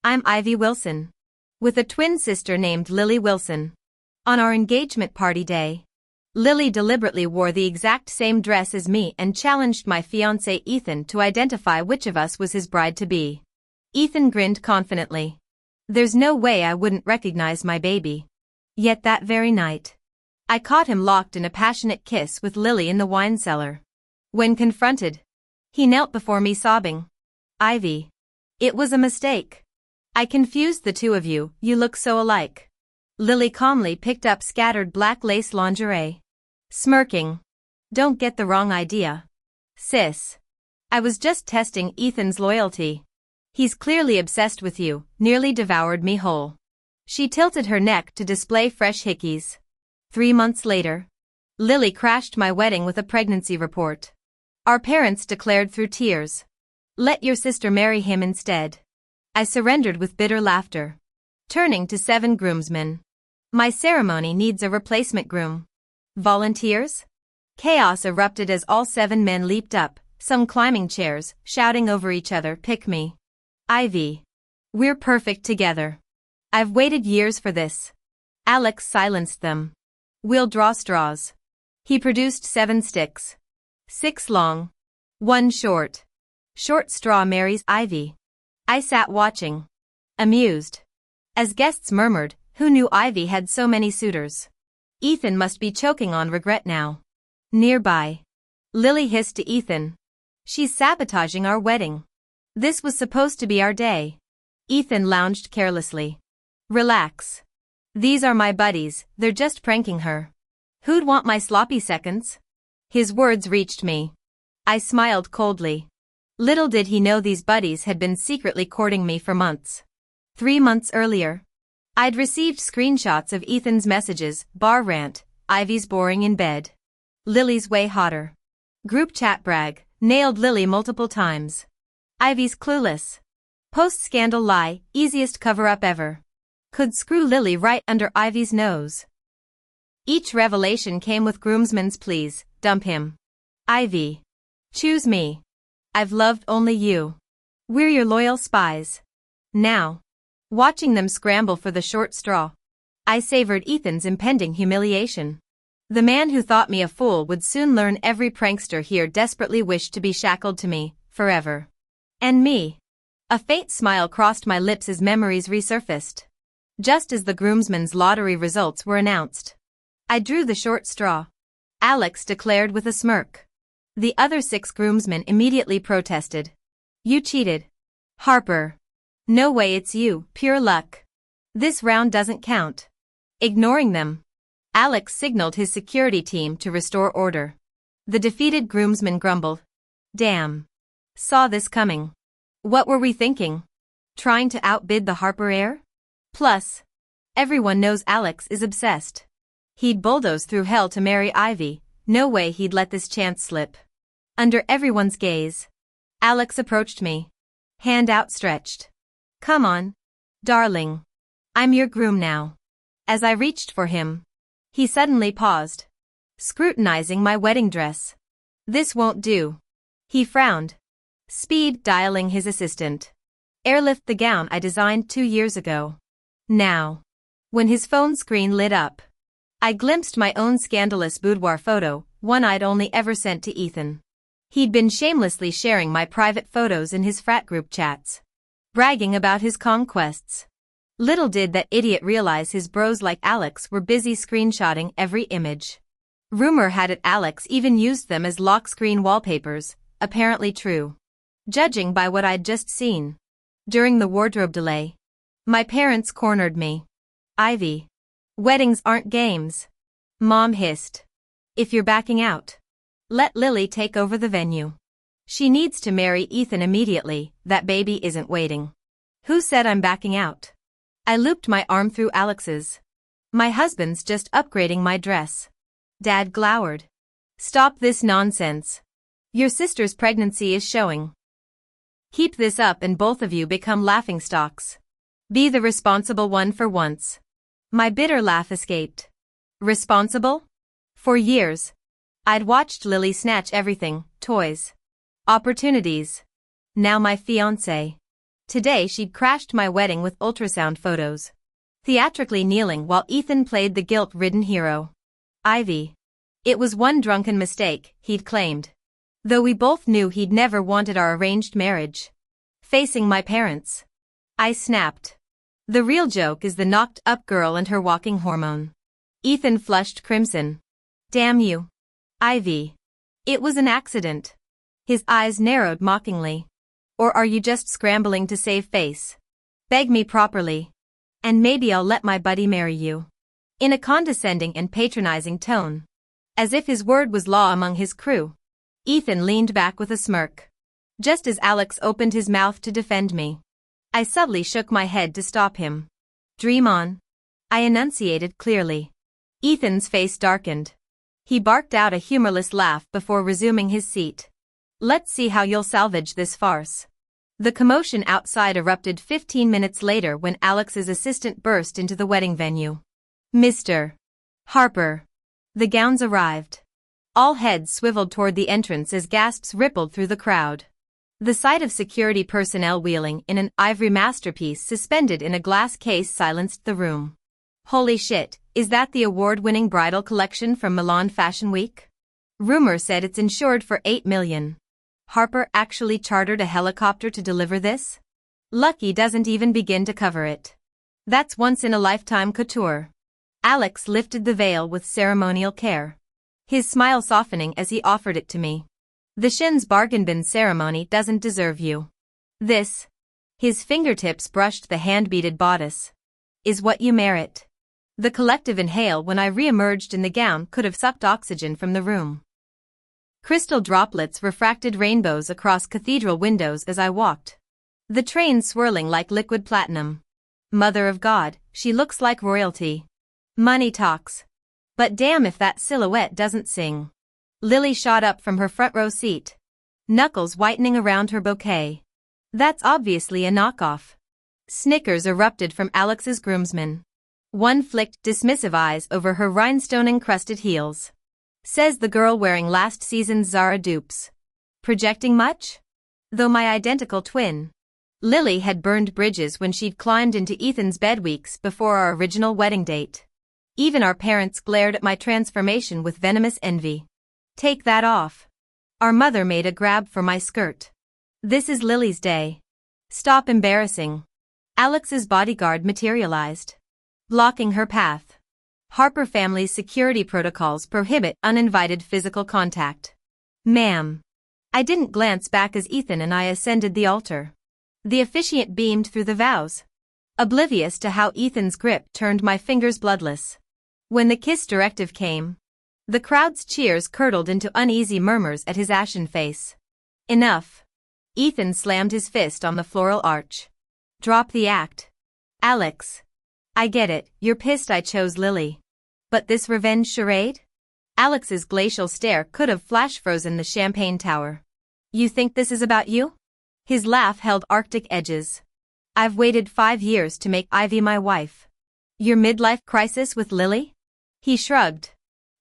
I'm Ivy Wilson. With a twin sister named Lily Wilson. On our engagement party day, Lily deliberately wore the exact same dress as me and challenged my fiancé Ethan to identify which of us was his bride-to-be. Ethan grinned confidently. There's no way I wouldn't recognize my baby. Yet that very night, I caught him locked in a passionate kiss with Lily in the wine cellar. When confronted, he knelt before me sobbing. Ivy. It was a mistake. I confused the two of you, you look so alike. Lily calmly picked up scattered black lace lingerie. Smirking. Don't get the wrong idea, sis. I was just testing Ethan's loyalty. He's clearly obsessed with you, nearly devoured me whole. She tilted her neck to display fresh hickeys. 3 months later, Lily crashed my wedding with a pregnancy report. Our parents declared through tears. Let your sister marry him instead. I surrendered with bitter laughter. Turning to 7 groomsmen. My ceremony needs a replacement groom. Volunteers? Chaos erupted as all 7 men leaped up, some climbing chairs, shouting over each other, pick me. Ivy. We're perfect together. I've waited years for this. Alex silenced them. We'll draw straws. He produced 7 sticks. 6 long. 1 short. Short straw marries Ivy. I sat watching. Amused. As guests murmured, who knew Ivy had so many suitors? Ethan must be choking on regret now. Nearby, Lily hissed to Ethan. She's sabotaging our wedding. This was supposed to be our day. Ethan lounged carelessly. Relax. These are my buddies, they're just pranking her. Who'd want my sloppy seconds? His words reached me. I smiled coldly. Little did he know these buddies had been secretly courting me for months. 3 months earlier, I'd received screenshots of Ethan's messages, bar rant, Ivy's boring in bed. Lily's way hotter. Group chat brag, nailed Lily multiple times. Ivy's clueless. Post-scandal lie, easiest cover-up ever. Could screw Lily right under Ivy's nose. Each revelation came with groomsmen's pleas, dump him. Ivy. Choose me. I've loved only you. We're your loyal spies. Now. Watching them scramble for the short straw, I savored Ethan's impending humiliation. The man who thought me a fool would soon learn every prankster here desperately wished to be shackled to me, forever. And me. A faint smile crossed my lips as memories resurfaced. Just as the groomsmen's lottery results were announced, I drew the short straw. Alex declared with a smirk. The other 6 groomsmen immediately protested. You cheated. Harper. No way, it's you, pure luck. This round doesn't count. Ignoring them, Alex signaled his security team to restore order. The defeated groomsmen grumbled. Damn. Saw this coming. What were we thinking? Trying to outbid the Harper heir? Plus, everyone knows Alex is obsessed. He'd bulldoze through hell to marry Ivy, no way he'd let this chance slip. Under everyone's gaze, Alex approached me. Hand outstretched. Come on, darling. I'm your groom now. As I reached for him, he suddenly paused, scrutinizing my wedding dress. This won't do. He frowned. Speed dialing his assistant. Airlift the gown I designed 2 years ago. Now. When his phone screen lit up, I glimpsed my own scandalous boudoir photo, one I'd only ever sent to Ethan. He'd been shamelessly sharing my private photos in his frat group chats, bragging about his conquests. Little did that idiot realize his bros like Alex were busy screenshotting every image. Rumor had it Alex even used them as lock screen wallpapers, apparently true. Judging by what I'd just seen. During the wardrobe delay, my parents cornered me. Ivy. Weddings aren't games. Mom hissed. If you're backing out, let Lily take over the venue. She needs to marry Ethan immediately, that baby isn't waiting. Who said I'm backing out? I looped my arm through Alex's. My husband's just upgrading my dress. Dad glowered. Stop this nonsense. Your sister's pregnancy is showing. Keep this up and both of you become laughingstocks. Be the responsible one for once. My bitter laugh escaped. Responsible? For years, I'd watched Lily snatch everything, toys, opportunities. Now my fiancé. Today she'd crashed my wedding with ultrasound photos. Theatrically kneeling while Ethan played the guilt-ridden hero. Ivy. It was one drunken mistake, he'd claimed. Though we both knew he'd never wanted our arranged marriage. Facing my parents. I snapped. The real joke is the knocked-up girl and her walking hormone. Ethan flushed crimson. Damn you. Ivy. It was an accident. His eyes narrowed mockingly. Or are you just scrambling to save face? Beg me properly. And maybe I'll let my buddy marry you. In a condescending and patronizing tone. As if his word was law among his crew. Ethan leaned back with a smirk. Just as Alex opened his mouth to defend me. I subtly shook my head to stop him. Dream on. I enunciated clearly. Ethan's face darkened. He barked out a humorless laugh before resuming his seat. Let's see how you'll salvage this farce. The commotion outside erupted 15 minutes later when Alex's assistant burst into the wedding venue. Mr. Harper. The gowns arrived. All heads swiveled toward the entrance as gasps rippled through the crowd. The sight of security personnel wheeling in an ivory masterpiece suspended in a glass case silenced the room. Holy shit, is that the award-winning bridal collection from Milan Fashion Week? Rumor said it's insured for $8 million. Harper actually chartered a helicopter to deliver this? Lucky doesn't even begin to cover it. That's once-in-a-lifetime couture. Alex lifted the veil with ceremonial care. His smile softening as he offered it to me. The Shin's bargain bin ceremony doesn't deserve you. This. His fingertips brushed the hand-beaded bodice. Is what you merit. The collective inhale when I re-emerged in the gown could have sucked oxygen from the room. Crystal droplets refracted rainbows across cathedral windows as I walked. The train swirling like liquid platinum. Mother of God, she looks like royalty. Money talks. But damn if that silhouette doesn't sing. Lily shot up from her front row seat. Knuckles whitening around her bouquet. That's obviously a knockoff. Snickers erupted from Alex's groomsmen. One flicked dismissive eyes over her rhinestone-encrusted heels. Says the girl wearing last season's Zara dupes. Projecting much? Though my identical twin. Lily had burned bridges when she'd climbed into Ethan's bed weeks before our original wedding date. Even our parents glared at my transformation with venomous envy. Take that off. Our mother made a grab for my skirt. This is Lily's day. Stop embarrassing. Alex's bodyguard materialized. Blocking her path. Harper family's security protocols prohibit uninvited physical contact. Ma'am. I didn't glance back as Ethan and I ascended the altar. The officiant beamed through the vows. Oblivious to how Ethan's grip turned my fingers bloodless. When the kiss directive came, the crowd's cheers curdled into uneasy murmurs at his ashen face. Enough. Ethan slammed his fist on the floral arch. Drop the act. Alex. I get it, you're pissed I chose Lily. But this revenge charade? Alex's glacial stare could have flash-frozen the champagne tower. You think this is about you? His laugh held Arctic edges. I've waited 5 years to make Ivy my wife. Your midlife crisis with Lily? He shrugged.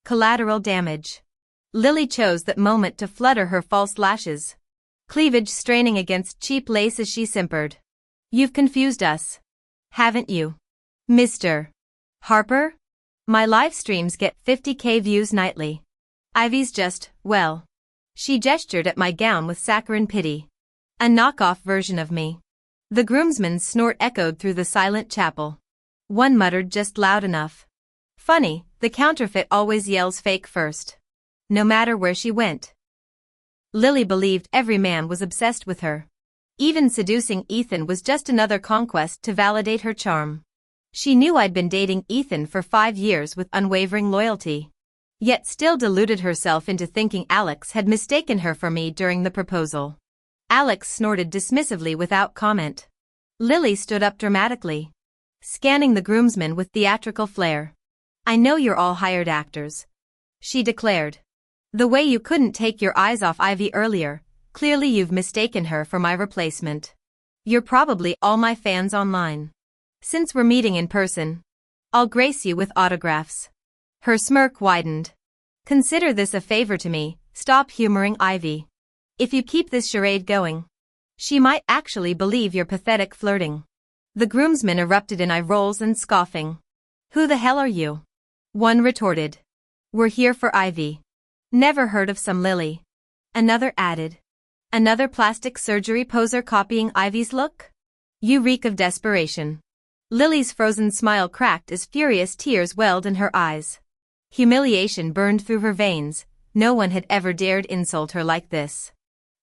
Collateral damage. Lily chose that moment to flutter her false lashes. Cleavage straining against cheap lace as she simpered. You've confused us. Haven't you? Mr. Harper? My live streams get 50K views nightly. Ivy's just, well. She gestured at my gown with saccharine pity. A knockoff version of me. The groomsman's snort echoed through the silent chapel. One muttered just loud enough. Funny, the counterfeit always yells fake first. No matter where she went. Lily believed every man was obsessed with her. Even seducing Ethan was just another conquest to validate her charm. She knew I'd been dating Ethan for 5 years with unwavering loyalty. Yet still deluded herself into thinking Alex had mistaken her for me during the proposal. Alex snorted dismissively without comment. Lily stood up dramatically. Scanning the groomsmen with theatrical flair. I know you're all hired actors. She declared. The way you couldn't take your eyes off Ivy earlier, clearly you've mistaken her for my replacement. You're probably all my fans online. Since we're meeting in person, I'll grace you with autographs. Her smirk widened. Consider this a favor to me, stop humoring Ivy. If you keep this charade going, She might actually believe your pathetic flirting. The groomsmen erupted in eye rolls and scoffing. Who the hell are you? One retorted. We're here for Ivy. Never heard of some Lily. Another added. Another plastic surgery poser copying Ivy's look? You reek of desperation. Lily's frozen smile cracked as furious tears welled in her eyes. Humiliation burned through her veins. No one had ever dared insult her like this.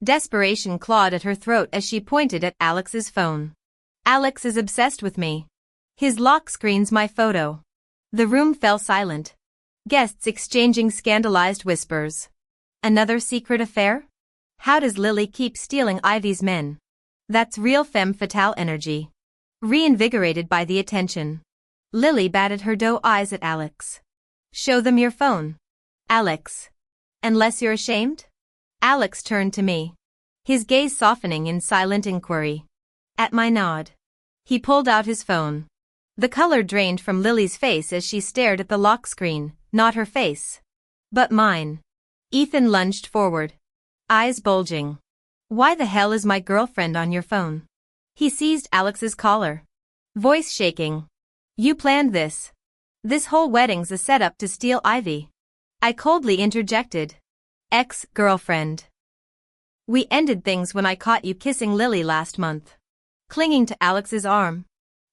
Desperation clawed at her throat as she pointed at Alex's phone. Alex is obsessed with me. His lock screens my photo. The room fell silent. Guests exchanging scandalized whispers. Another secret affair? How does Lily keep stealing Ivy's men? That's real femme fatale energy. Reinvigorated by the attention, Lily batted her doe eyes at Alex. Show them your phone. Alex. Unless you're ashamed? Alex turned to me. His gaze softening in silent inquiry. At my nod, he pulled out his phone. The color drained from Lily's face as she stared at the lock screen, not her face, but mine. Ethan lunged forward, eyes bulging. Why the hell is my girlfriend on your phone? He seized Alex's collar, voice shaking. You planned this. This whole wedding's a setup to steal Ivy. I coldly interjected. Ex-girlfriend. We ended things when I caught you kissing Lily last month. Clinging to Alex's arm,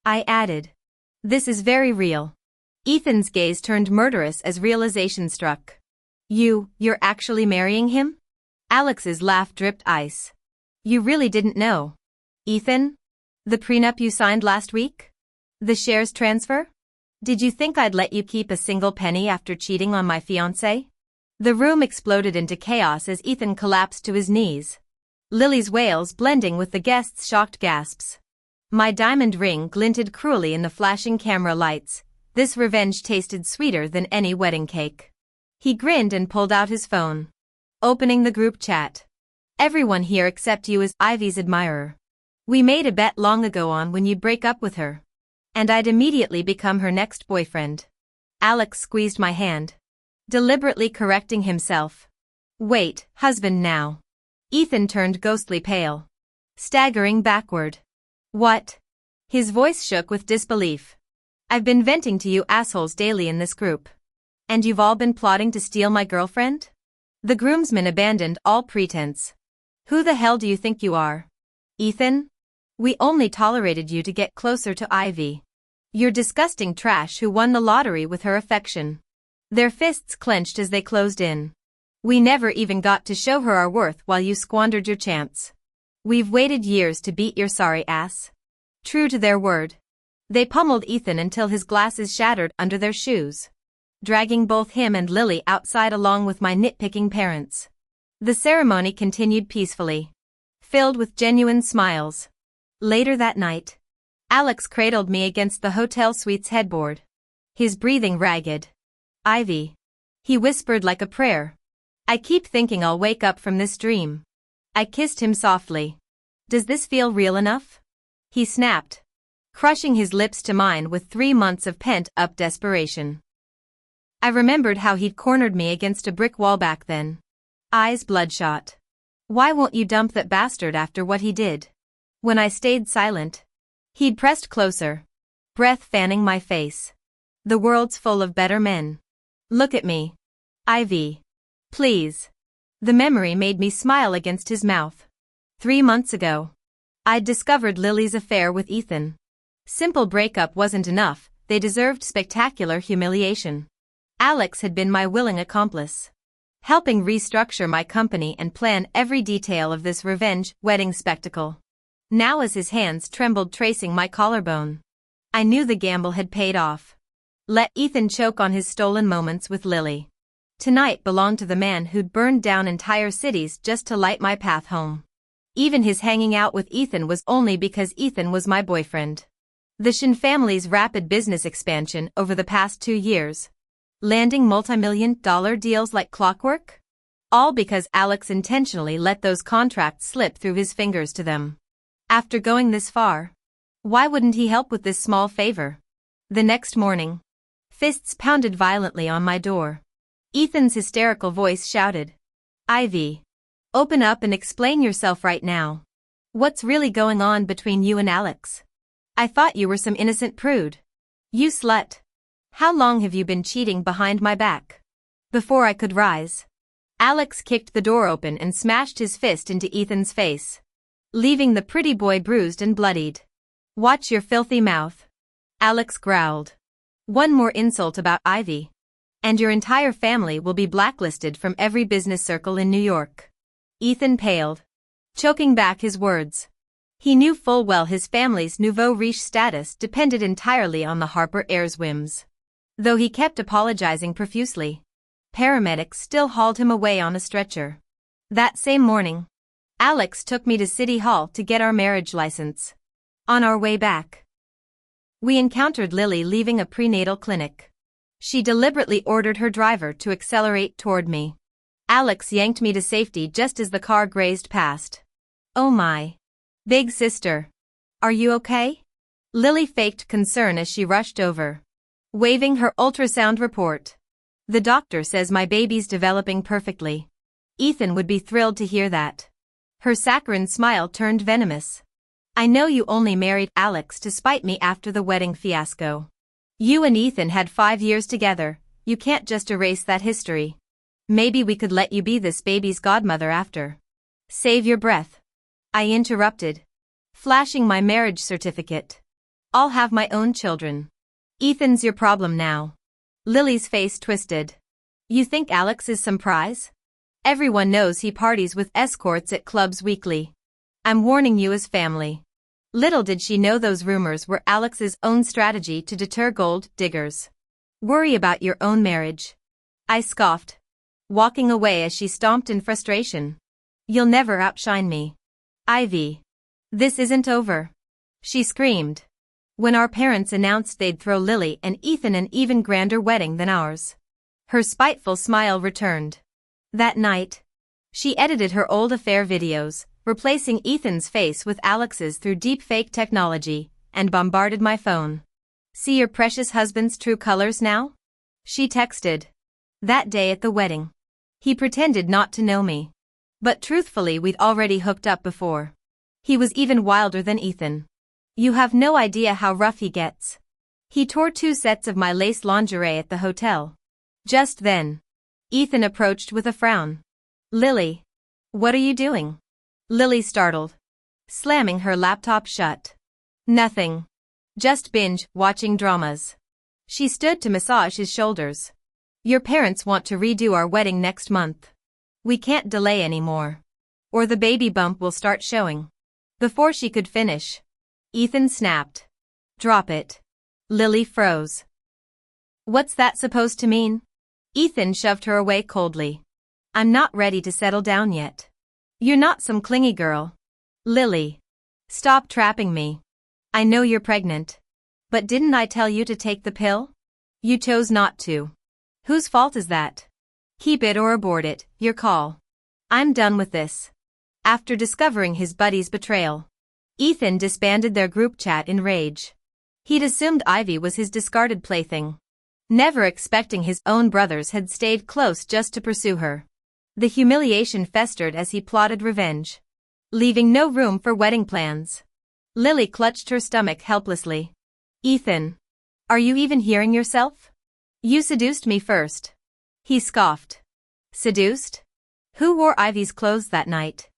I added. This is very real. Ethan's gaze turned murderous as realization struck. You're actually marrying him? Alex's laugh dripped ice. You really didn't know. Ethan? The prenup you signed last week? The shares transfer? Did you think I'd let you keep a single penny after cheating on my fiancé? The room exploded into chaos as Ethan collapsed to his knees. Lily's wails blending with the guests' shocked gasps. My diamond ring glinted cruelly in the flashing camera lights. This revenge tasted sweeter than any wedding cake. He grinned and pulled out his phone. Opening the group chat. Everyone here except you is Ivy's admirer. We made a bet long ago on when you'd break up with her. And I'd immediately become her next boyfriend. Alex squeezed my hand, deliberately correcting himself. Wait, husband now. Ethan turned ghostly pale, staggering backward. What? His voice shook with disbelief. I've been venting to you assholes daily in this group. And you've all been plotting to steal my girlfriend? The groomsmen abandoned all pretense. Who the hell do you think you are? Ethan? We only tolerated you to get closer to Ivy. You're disgusting trash who won the lottery with her affection. Their fists clenched as they closed in. We never even got to show her our worth while you squandered your chance. We've waited years to beat your sorry ass. True to their word, they pummeled Ethan until his glasses shattered under their shoes, dragging both him and Lily outside along with my nitpicking parents. The ceremony continued peacefully, filled with genuine smiles. Later that night, Alex cradled me against the hotel suite's headboard, his breathing ragged. Ivy, he whispered like a prayer. I keep thinking I'll wake up from this dream. I kissed him softly. Does this feel real enough? He snapped, crushing his lips to mine with 3 months of pent-up desperation. I remembered how he'd cornered me against a brick wall back then. Eyes bloodshot. Why won't you dump that bastard after what he did? When I stayed silent, he'd pressed closer, breath fanning my face. The world's full of better men. Look at me. Ivy. Please. The memory made me smile against his mouth. 3 months ago, I'd discovered Lily's affair with Ethan. Simple breakup wasn't enough, they deserved spectacular humiliation. Alex had been my willing accomplice, helping restructure my company and plan every detail of this revenge wedding spectacle. Now as his hands trembled tracing my collarbone, I knew the gamble had paid off. Let Ethan choke on his stolen moments with Lily. Tonight belonged to the man who'd burned down entire cities just to light my path home. Even his hanging out with Ethan was only because Ethan was my boyfriend. The Shin family's rapid business expansion over the past 2 years, landing multi-million-dollar deals like clockwork? All because Alex intentionally let those contracts slip through his fingers to them. After going this far, why wouldn't he help with this small favor? The next morning, fists pounded violently on my door. Ethan's hysterical voice shouted, Ivy, open up and explain yourself right now. What's really going on between you and Alex? I thought you were some innocent prude. You slut. How long have you been cheating behind my back? Before I could rise, Alex kicked the door open and smashed his fist into Ethan's face, leaving the pretty boy bruised and bloodied. Watch your filthy mouth, Alex growled. One more insult about Ivy, and your entire family will be blacklisted from every business circle in New York. Ethan paled, choking back his words. He knew full well his family's nouveau riche status depended entirely on the Harper heir's whims. Though he kept apologizing profusely, paramedics still hauled him away on a stretcher. That same morning, Alex took me to City Hall to get our marriage license. On our way back, we encountered Lily leaving a prenatal clinic. She deliberately ordered her driver to accelerate toward me. Alex yanked me to safety just as the car grazed past. Oh my. Big sister. Are you okay? Lily faked concern as she rushed over, waving her ultrasound report. The doctor says my baby's developing perfectly. Ethan would be thrilled to hear that. Her saccharine smile turned venomous. I know you only married Alex to spite me after the wedding fiasco. You and Ethan had 5 years together, you can't just erase that history. Maybe we could let you be this baby's godmother after. Save your breath. I interrupted, flashing my marriage certificate. I'll have my own children. Ethan's your problem now. Lily's face twisted. You think Alex is some prize? Everyone knows he parties with escorts at clubs weekly. I'm warning you as family. Little did she know those rumors were Alex's own strategy to deter gold diggers. Worry about your own marriage. I scoffed, walking away as she stomped in frustration. You'll never outshine me. Ivy. This isn't over. She screamed, when our parents announced they'd throw Lily and Ethan an even grander wedding than ours. Her spiteful smile returned. That night, she edited her old affair videos, replacing Ethan's face with Alex's through deepfake technology, and bombarded my phone. See your precious husband's true colors now? She texted. That day at the wedding, he pretended not to know me. But truthfully, we'd already hooked up before. He was even wilder than Ethan. You have no idea how rough he gets. He tore 2 sets of my lace lingerie at the hotel. Just then, Ethan approached with a frown. Lily. What are you doing? Lily startled, slamming her laptop shut. Nothing. Just binge-watching dramas. She stood to massage his shoulders. Your parents want to redo our wedding next month. We can't delay anymore, or the baby bump will start showing. Before she could finish, Ethan snapped. Drop it. Lily froze. What's that supposed to mean? Ethan shoved her away coldly. I'm not ready to settle down yet. You're not some clingy girl. Lily. Stop trapping me. I know you're pregnant. But didn't I tell you to take the pill? You chose not to. Whose fault is that? Keep it or abort it, your call. I'm done with this. After discovering his buddy's betrayal, Ethan disbanded their group chat in rage. He'd assumed Ivy was his discarded plaything, never expecting his own brothers had stayed close just to pursue her. The humiliation festered as he plotted revenge, leaving no room for wedding plans. Lily clutched her stomach helplessly. Ethan. Are you even hearing yourself? You seduced me first. He scoffed. Seduced? Who wore Ivy's clothes that night?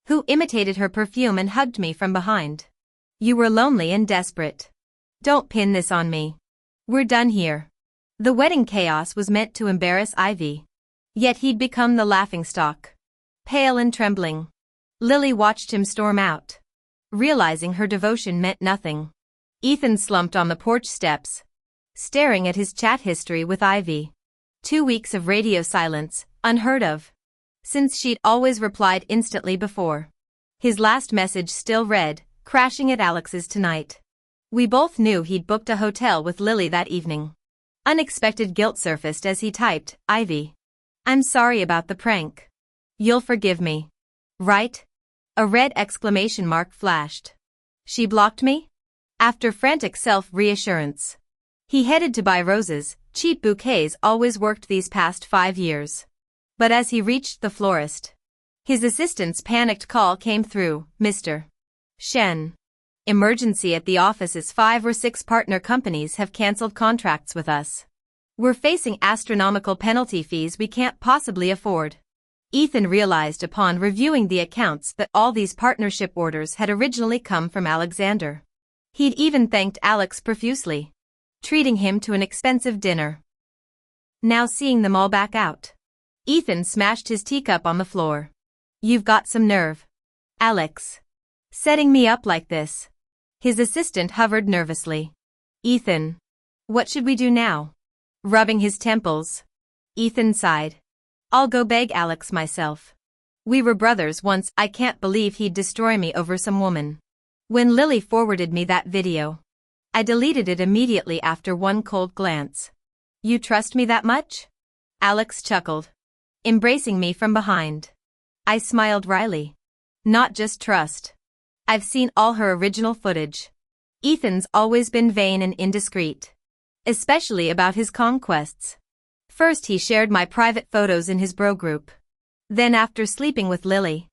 Who imitated her perfume and hugged me from behind? You were lonely and desperate. Don't pin this on me. We're done here. The wedding chaos was meant to embarrass Ivy. Yet he'd become the laughingstock. Pale and trembling, Lily watched him storm out, realizing her devotion meant nothing. Ethan slumped on the porch steps, staring at his chat history with Ivy. 2 weeks of radio silence, unheard of, since she'd always replied instantly before. His last message still read, crashing at Alex's tonight. We both knew he'd booked a hotel with Lily that evening. Unexpected guilt surfaced as he typed, Ivy. I'm sorry about the prank. You'll forgive me. Right? A red exclamation mark flashed. She blocked me? After frantic self-reassurance, he headed to buy roses. Cheap bouquets always worked these past 5 years. But as he reached the florist, his assistant's panicked call came through. Mr. Shen. Emergency at the office's 5 or 6 partner companies have cancelled contracts with us. We're facing astronomical penalty fees we can't possibly afford. Ethan realized upon reviewing the accounts that all these partnership orders had originally come from Alexander. He'd even thanked Alex profusely, treating him to an expensive dinner. Now seeing them all back out, Ethan smashed his teacup on the floor. You've got some nerve, Alex. Setting me up like this. His assistant hovered nervously. Ethan. What should we do now? Rubbing his temples. Ethan sighed. I'll go beg Alex myself. We were brothers once. I can't believe he'd destroy me over some woman. When Lily forwarded me that video, I deleted it immediately after one cold glance. You trust me that much? Alex chuckled, embracing me from behind. I smiled wryly. Not just trust. I've seen all her original footage. Ethan's always been vain and indiscreet, especially about his conquests. First he shared my private photos in his bro group. Then after sleeping with Lily,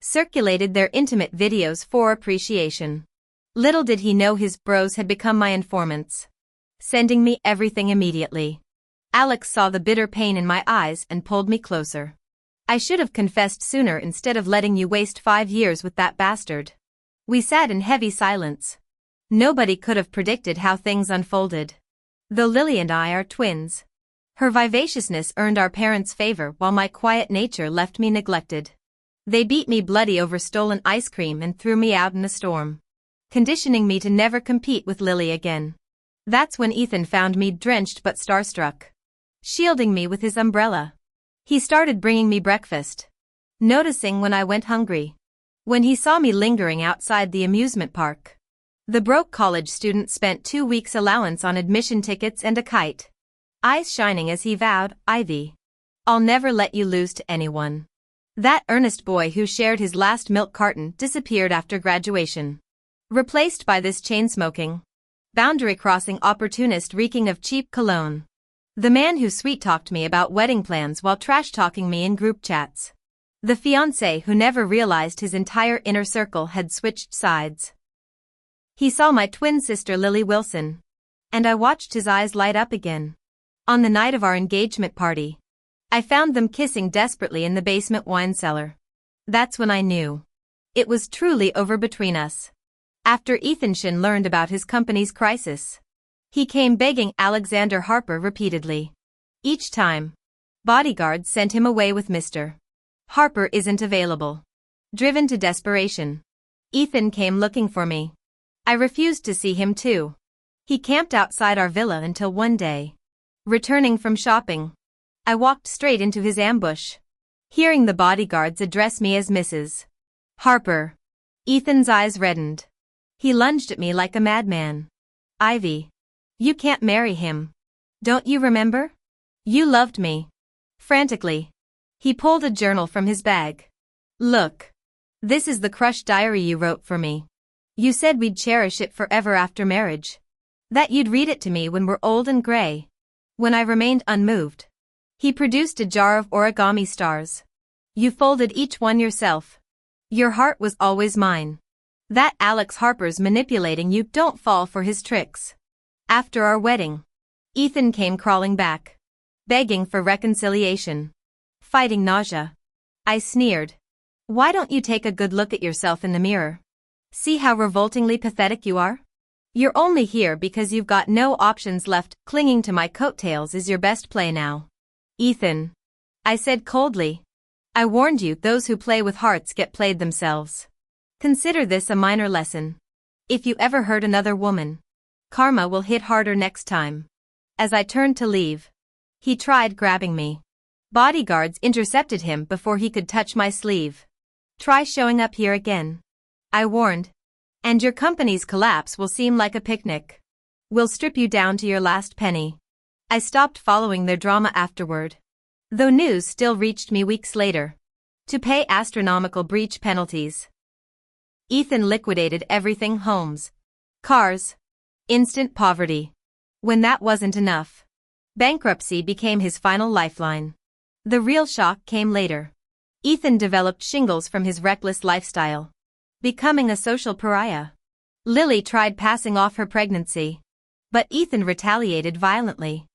circulated their intimate videos for appreciation. Little did he know his bros had become my informants, sending me everything immediately. Alex saw the bitter pain in my eyes and pulled me closer. I should have confessed sooner instead of letting you waste 5 years with that bastard. We sat in heavy silence. Nobody could have predicted how things unfolded. Though Lily and I are twins, her vivaciousness earned our parents' favor while my quiet nature left me neglected. They beat me bloody over stolen ice cream and threw me out in a storm, conditioning me to never compete with Lily again. That's when Ethan found me drenched but starstruck, shielding me with his umbrella. He started bringing me breakfast, noticing when I went hungry. When he saw me lingering outside the amusement park, the broke college student spent 2 weeks' allowance on admission tickets and a kite. Eyes shining as he vowed, Ivy, I'll never let you lose to anyone. That earnest boy who shared his last milk carton disappeared after graduation, replaced by this chain-smoking, boundary-crossing opportunist reeking of cheap cologne. The man who sweet-talked me about wedding plans while trash-talking me in group chats. The fiancé who never realized his entire inner circle had switched sides. He saw my twin sister Lily Wilson, and I watched his eyes light up again. On the night of our engagement party, I found them kissing desperately in the basement wine cellar. That's when I knew it was truly over between us. After Ethan Shin learned about his company's crisis, he came begging Alexander Harper repeatedly. Each time, bodyguards sent him away with Mr. Harper isn't available. Driven to desperation, Ethan came looking for me. I refused to see him too. He camped outside our villa until one day, returning from shopping, I walked straight into his ambush. Hearing the bodyguards address me as Mrs. Harper, Ethan's eyes reddened. He lunged at me like a madman. Ivy, you can't marry him. Don't you remember? You loved me. Frantically, he pulled a journal from his bag. Look. This is the crush diary you wrote for me. You said we'd cherish it forever after marriage. That you'd read it to me when we're old and gray. When I remained unmoved, he produced a jar of origami stars. You folded each one yourself. Your heart was always mine. That Alex Harper's manipulating you. Don't fall for his tricks. After our wedding, Ethan came crawling back, begging for reconciliation, fighting nausea. I sneered. Why don't you take a good look at yourself in the mirror? See how revoltingly pathetic you are? You're only here because you've got no options left. Clinging to my coattails is your best play now. Ethan, I said coldly. I warned you, those who play with hearts get played themselves. Consider this a minor lesson. If you ever hurt another woman, karma will hit harder next time. As I turned to leave, he tried grabbing me. Bodyguards intercepted him before he could touch my sleeve. Try showing up here again, I warned, and your company's collapse will seem like a picnic. We'll strip you down to your last penny. I stopped following their drama afterward, though news still reached me weeks later, to pay astronomical breach penalties. Ethan liquidated everything: homes, cars, instant poverty. When that wasn't enough, bankruptcy became his final lifeline. The real shock came later. Ethan developed shingles from his reckless lifestyle. Becoming a social pariah. Lily tried passing off her pregnancy. But Ethan retaliated violently,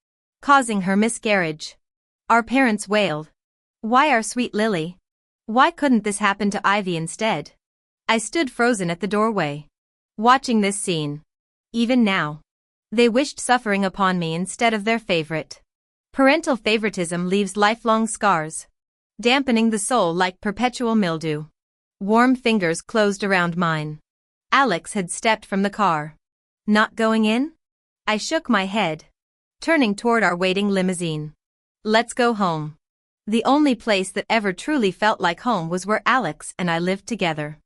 causing her miscarriage. Our parents wailed. Why our sweet Lily? Why couldn't this happen to Ivy instead? I stood frozen at the doorway, watching this scene. Even now, they wished suffering upon me instead of their favorite. Parental favoritism leaves lifelong scars, dampening the soul like perpetual mildew. Warm fingers closed around mine. Alex had stepped from the car. Not going in? I shook my head, turning toward our waiting limousine. Let's go home. The only place that ever truly felt like home was where Alex and I lived together.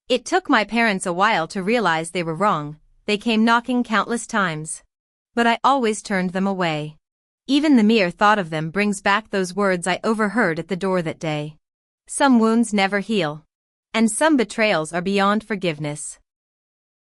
It took my parents a while to realize they were wrong. They came knocking countless times. But I always turned them away. Even the mere thought of them brings back those words I overheard at the door that day. Some wounds never heal. And some betrayals are beyond forgiveness.